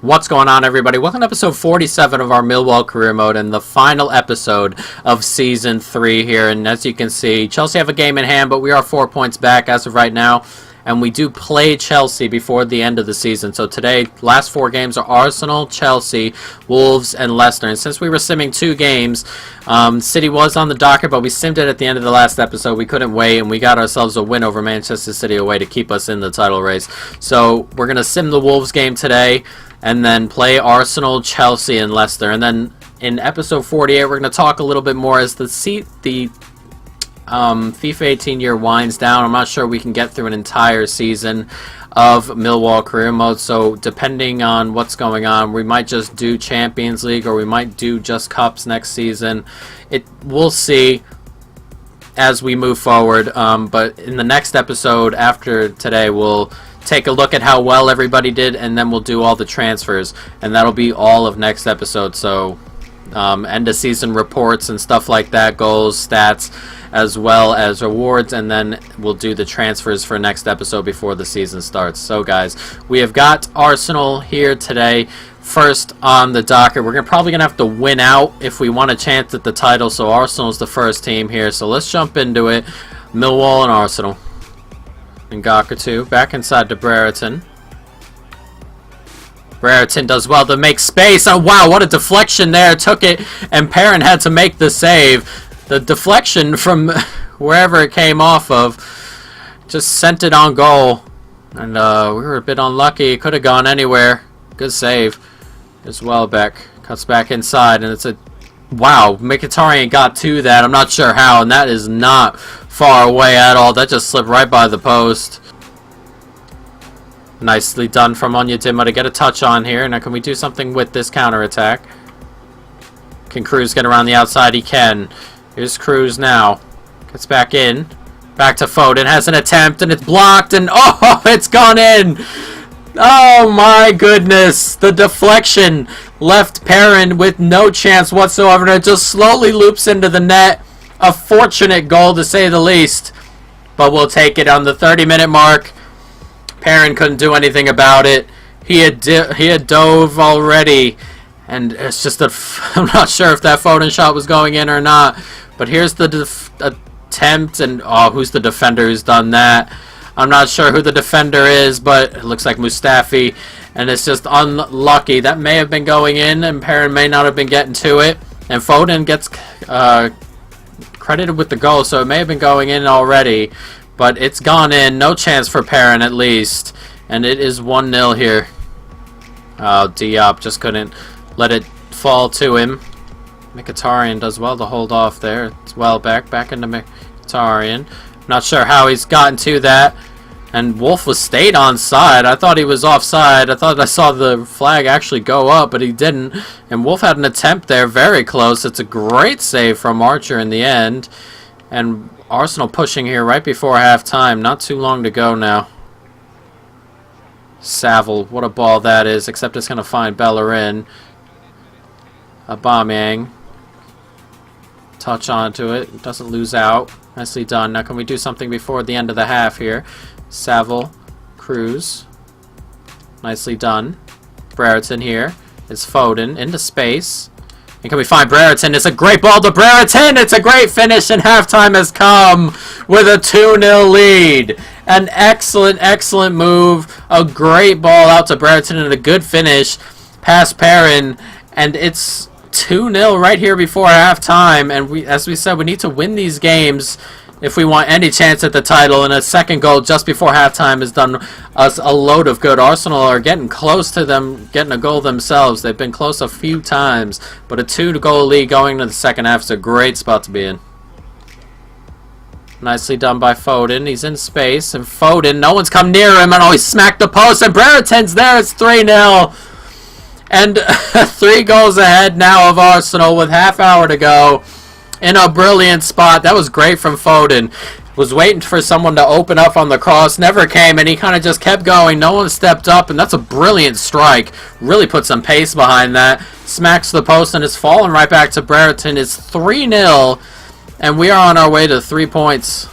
What's going on, everybody? Welcome to episode 47 of our Millwall career mode and the final episode of season 3 here. And as you can see, Chelsea have a game in hand, but we are 4 points back as of right now. And we do play Chelsea before the end of the season. So today, last 4 games are Arsenal, Chelsea, Wolves, and Leicester. And since we were simming 2 games, City was on the docket, but we simmed it at the end of the last episode. We couldn't wait, and we got ourselves a win over Manchester City away to keep us in the title race. So we're going to sim the Wolves game today, and then play Arsenal, Chelsea, and Leicester. And then in episode 48, we're going to talk a little bit more as the FIFA 18 year winds down. I'm not sure we can get through an entire season of Millwall career mode, so depending on what's going on, we might just do Champions League or we might do just Cups next season. We'll see as we move forward, but in the next episode after today, we'll take a look at how well everybody did, and then we'll do all the transfers, and that'll be all of next episode. So end of season reports and stuff like that, goals, stats, as well as rewards, and then we'll do the transfers for next episode before the season starts. So guys, we have got Arsenal here today first on the docket. We're probably gonna have to win out if we want a chance at the title, so Arsenal's the first team here. So let's jump into it. Millwall and Arsenal. And Ngakatu back inside to Brereton. Brereton does well to make space. Oh wow, what a deflection there. Took it, and Perrin had to make the save. The deflection from wherever it came off of just sent it on goal. And we were a bit unlucky. It could have gone anywhere. Good save. As Welbeck cuts back inside, and it's a... Wow, Mkhitaryan got to that. I'm not sure how, and that is not far away at all. That just slipped right by the post. Nicely done from Onyedinma to get a touch on here. Now can we do something with this counter-attack? Can Cruz get around the outside? He can. Here's Cruz now. Gets back in. Back to Foden. Has an attempt, and it's blocked, and oh, it's gone in! Oh my goodness! The deflection left Perrin with no chance whatsoever, and it just slowly loops into the net. A fortunate goal, to say the least. But we'll take it on the 30-minute mark. Perrin couldn't do anything about it. He had dove already, and it's just I'm not sure if that Foden shot was going in or not. But here's the attempt, and oh, who's the defender who's done that? I'm not sure who the defender is, but it looks like Mustafi, and it's just unlucky. That may have been going in, and Perrin may not have been getting to it. And Foden gets credited with the goal, so it may have been going in already. But it's gone in. No chance for Perrin, at least. And it is 1-0 here. Oh, Diop just couldn't let it fall to him. Mkhitaryan does well to hold off there. It's Welbeck back into Mkhitaryan. Not sure how he's gotten to that. And Wolf was stayed onside. I thought he was offside. I thought I saw the flag actually go up, but he didn't. And Wolf had an attempt there, very close. It's a great save from Archer in the end. And Arsenal pushing here right before halftime. Not too long to go now. Saville, what a ball that is, except it's going to find Bellerin. Aubameyang. Touch onto it. Doesn't lose out. Nicely done. Now can we do something before the end of the half here? Saville. Cruz. Nicely done. Brereton here. It's Foden into space. And can we find Brereton? It's a great ball to Brereton! It's a great finish, and halftime has come with a 2-0 lead. An excellent, excellent move. A great ball out to Brereton and a good finish past Perrin. And it's 2-0 right here before halftime. And as we said, we need to win these games if we want any chance at the title, and a second goal just before halftime has done us a load of good. Arsenal are getting close to them getting a goal themselves. They've been close a few times, but a 2-goal lead going into the second half is a great spot to be in. Nicely done by Foden. He's in space, and Foden, no one's come near him, and oh, he smacked the post, and Brereton's there. It's 3-0. And 3 goals ahead now of Arsenal with half hour to go. In a brilliant spot. That was great from Foden. Was waiting for someone to open up on the cross. Never came, and he kind of just kept going. No one stepped up, and that's a brilliant strike. Really put some pace behind that. Smacks the post, and it's fallen right back to Brereton. It's 3-0, and we are on our way to 3 points.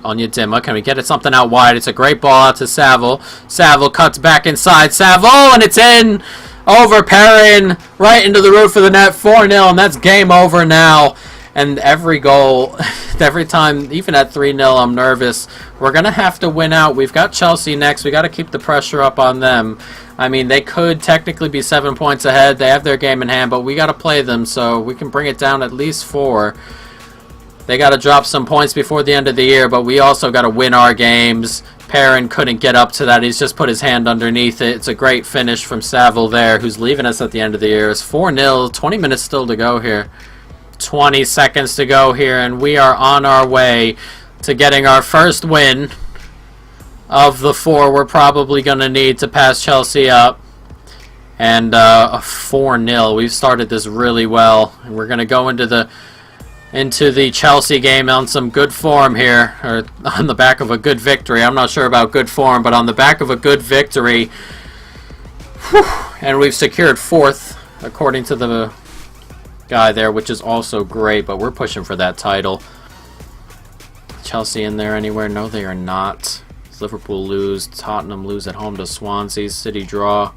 Onyedinma, can we get it something out wide? It's a great ball out to Saville. Saville cuts back inside. Saville, and it's in! Over Perrin, right into the roof of the net, 4-0, and that's game over now. And every goal, every time, even at 3-0, I'm nervous. We're going to have to win out. We've got Chelsea next. We got to keep the pressure up on them. I mean, they could technically be 7 points ahead. They have their game in hand, but we got to play them so we can bring it down at least 4. They got to drop some points before the end of the year, but we also got to win our games. Perrin couldn't get up to that. He's just put his hand underneath it. It's a great finish from Saville there, who's leaving us at the end of the year. It's 4-0, 20 minutes still to go here. 20 seconds to go here, and we are on our way to getting our first win of the 4 we're probably going to need to pass Chelsea up. And a 4-0. We've started this really well, and we're going to go into the Chelsea game on some good form here, or on the back of a good victory. I'm not sure about good form, but on the back of a good victory. Whew, and we've secured 4th, according to the guy there, which is also great, but we're pushing for that title. Chelsea in there anywhere? No, they are not. Liverpool lose. Tottenham lose at home to Swansea. City draw.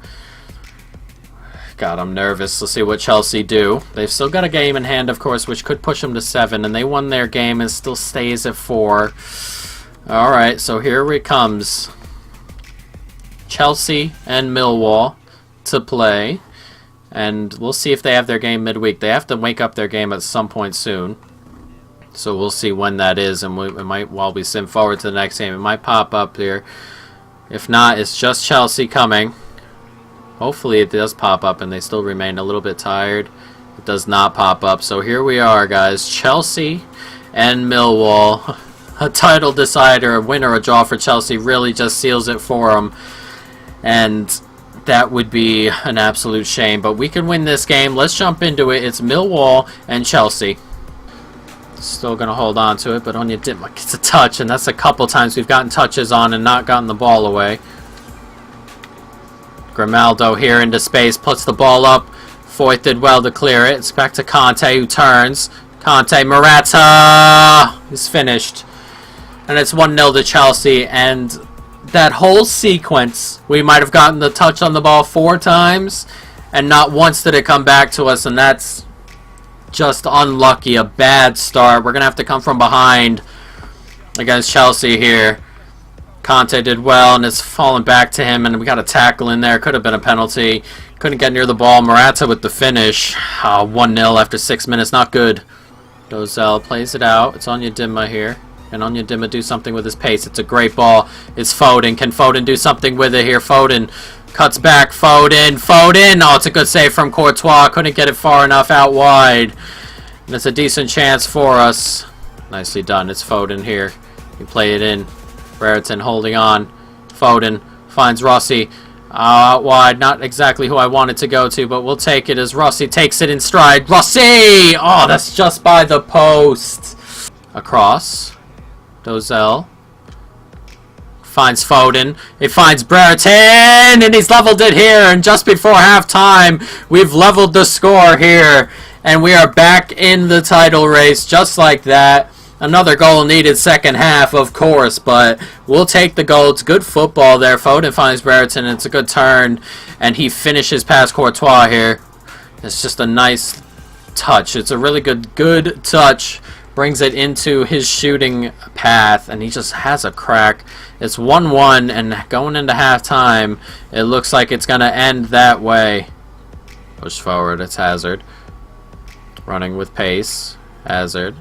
God, I'm nervous. Let's see what Chelsea do. They've still got a game in hand, of course, which could push them to 7, and they won their game and still stays at 4. Alright, so here it comes. Chelsea and Millwall to play. And we'll see if they have their game midweek. They have to wake up their game at some point soon. So we'll see when that is, and it might, while we sim forward to the next game, it might pop up here. If not, it's just Chelsea coming. Hopefully it does pop up and they still remain a little bit tired. It does not pop up. So here we are, guys. Chelsea and Millwall. A title decider, a win or a draw for Chelsea really just seals it for them. And that would be an absolute shame. But we can win this game. Let's jump into it. It's Millwall and Chelsea. Still going to hold on to it, but Onyedinma gets a touch. And that's a couple times we've gotten touches on and not gotten the ball away. Grimaldo here into space, puts the ball up. Foyth did well to clear it. It's back to Conte, who turns. Conte, Morata! He's finished. And it's 1-0 to Chelsea. And that whole sequence, we might have gotten the touch on the ball 4 times. And not once did it come back to us. And that's just unlucky. A bad start. We're going to have to come from behind against Chelsea here. Conte did well, and it's fallen back to him, and we got a tackle in there. Could have been a penalty. Couldn't get near the ball. Morata with the finish. 1-0 after 6 minutes. Not good. Dozell plays it out. It's Onyedinma here. Can Onyedinma do something with his pace? It's a great ball. It's Foden. Can Foden do something with it here? Foden cuts back. Foden. Foden. Oh, it's a good save from Courtois. Couldn't get it far enough out wide. And it's a decent chance for us. Nicely done. It's Foden here. You play it in. Brereton holding on. Foden finds Rossi. Wide. Not exactly who I wanted to go to, but we'll take it as Rossi takes it in stride. Rossi! Oh, that's just by the post. Across. Dozell. Finds Foden. It finds Brereton! And he's leveled it here. And just before halftime, we've leveled the score here. And we are back in the title race just like that. Another goal needed second half, of course, but we'll take the goal. It's good football there. Foden finds Brereton, and it's a good turn, and he finishes past Courtois here. It's just a nice touch. It's a really good touch. Brings it into his shooting path, and he just has a crack. It's 1-1, and going into halftime, it looks like it's going to end that way. Push forward, it's Hazard. Running with pace. Hazard.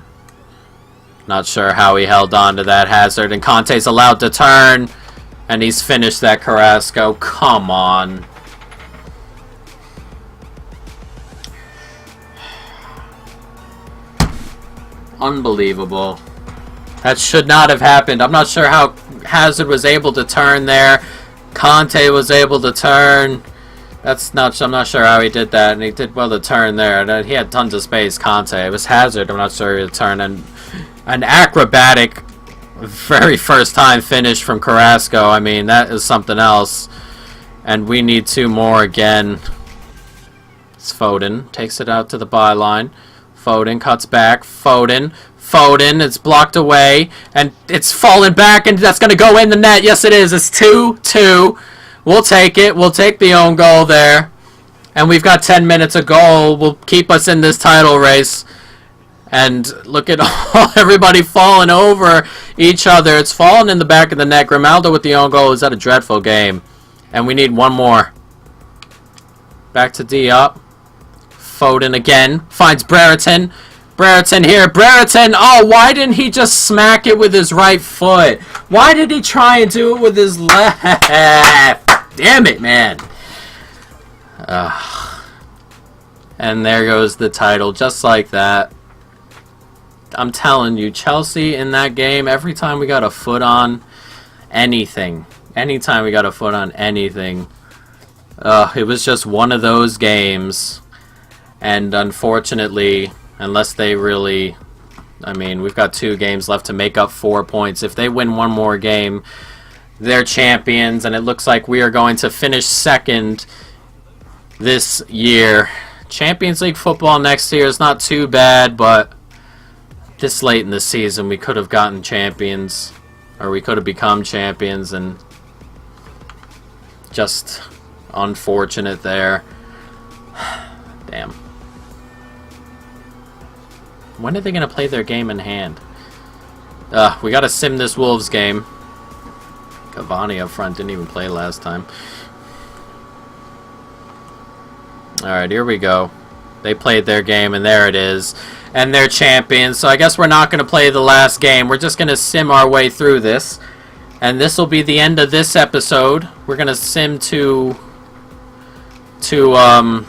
Not sure how he held on to that. Hazard, and Conte's allowed to turn, and he's finished that. Carrasco. Come on. Unbelievable. That should not have happened. I'm not sure how Hazard was able to turn there. Conte was able to turn. I'm not sure how he did that, and he did well to turn there. He had tons of space, Conte. It was Hazard. I'm not sure he turned, and an acrobatic, very first time finish from Carrasco. I mean, that is something else. And we need 2 more again. It's Foden. Takes it out to the byline. Foden cuts back. Foden Foden, it's blocked away, and it's fallen back, and that's going to go in the net. Yes, it is. It's 2-2. We'll take it. We'll take the own goal there. And we've got 10 minutes of goal. Will keep us in this title race. And look at everybody falling over each other. It's falling in the back of the net. Grimaldo with the own goal is at a dreadful game. And we need one more. Back to D up. Foden again. Finds Brereton. Brereton here. Brereton. Oh, why didn't he just smack it with his right foot? Why did he try and do it with his left? Damn it, man. And there goes the title, just like that. I'm telling you, Chelsea in that game, every time we got a foot on anything, anytime we got a foot on anything, it was just one of those games. And unfortunately, unless they really, I mean, we've got 2 games left to make up 4 points. If they win one more game, they're champions, and it looks like we are going to finish second this year. Champions League football next year is not too bad, but this late in the season we could have gotten champions, or we could have become champions, and just unfortunate there. Damn. When are they going to play their game in hand? We got to sim this Wolves game. Cavani up front didn't even play last time. Alright, here we go. They played their game, and there it is. And they're champions, so I guess we're not going to play the last game. We're just going to sim our way through this. And this will be the end of this episode. We're going to sim to the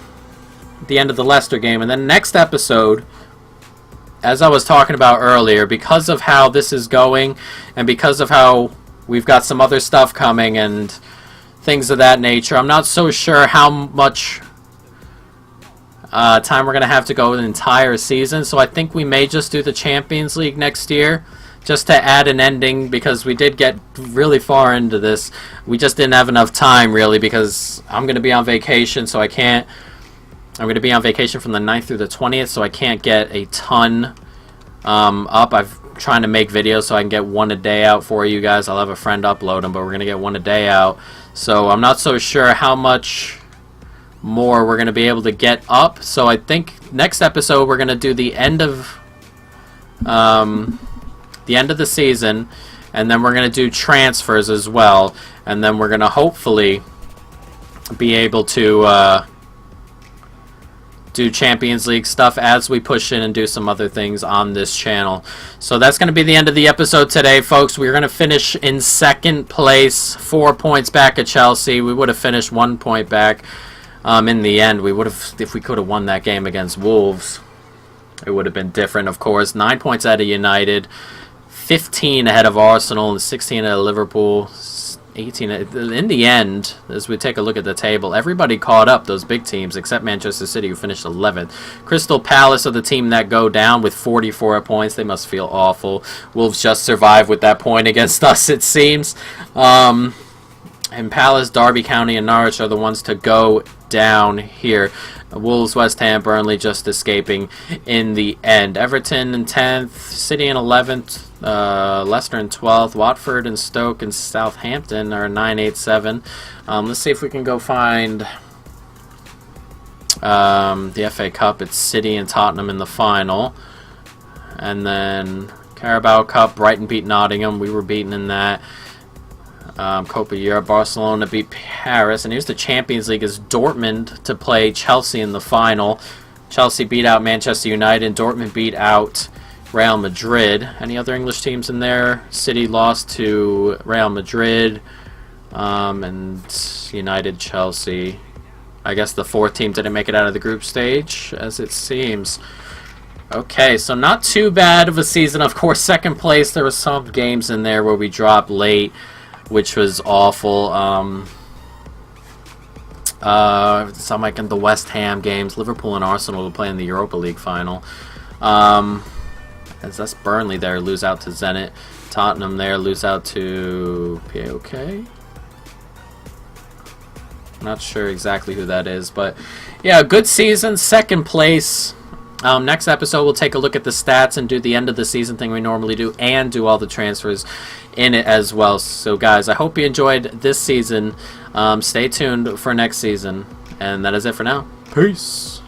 end of the Leicester game. And then next episode, as I was talking about earlier, because of how this is going, and because of how we've got some other stuff coming and things of that nature, I'm not so sure how much time we're going to have to go an entire season. So I think we may just do the Champions League next year, just to add an ending, because we did get really far into this. We just didn't have enough time, really, because I'm going to be on vacation, so I can't. I'm going to be on vacation from the 9th through the 20th, so I can't get a ton up. I've trying to make videos so I can get one a day out for you guys. I'll have a friend upload them, but we're going to get one a day out. So I'm not so sure how much more we're going to be able to get up. So I think next episode we're going to do the end of the season, and then we're going to do transfers as well, and then we're going to hopefully be able to do Champions League stuff as we push in and do some other things on this channel. So that's going to be the end of the episode today, folks. We're going to finish in second place, 4 points back at Chelsea. We would have finished 1 point back in the end. We would have, if we could have won that game against Wolves, it would have been different, of course. 9 points out of United, 15 ahead of Arsenal, and 16 ahead of Liverpool, 18. In the end, as we take a look at the table, everybody caught up, those big teams, except Manchester City, who finished 11th. Crystal Palace are the team that go down with 44 points. They must feel awful. Wolves just survived with that point against us, it seems. And Palace, Derby County, and Norwich are the ones to go down here. Wolves, West Ham, Burnley just escaping in the end. Everton in 10th, City in 11th, Leicester in 12th, Watford and Stoke and Southampton are 9, 8, 7. Let's see if we can go find the FA Cup. It's City and Tottenham in the final. And then Carabao Cup, Brighton beat Nottingham. We were beaten in that. Copa Europe, Barcelona beat Paris, and here's the Champions League is Dortmund to play Chelsea in the final. Chelsea beat out Manchester United, and Dortmund beat out Real Madrid. Any other English teams in there? City lost to Real Madrid, and United, Chelsea. I guess the fourth team didn't make it out of the group stage, as it seems. Okay, so not too bad of a season. Of course, second place, there were some games in there where we dropped late, which was awful. Some like in the West Ham games, Liverpool and Arsenal will play in the Europa League final. As that's Burnley there, lose out to Zenit. Tottenham there, lose out to PAOK. Not sure exactly who that is, but yeah, good season, second place. Next episode, we'll take a look at the stats and do the end of the season thing we normally do, and do all the transfers in it as well. So, guys, I hope you enjoyed this season. Stay tuned for next season. And that is it for now. Peace.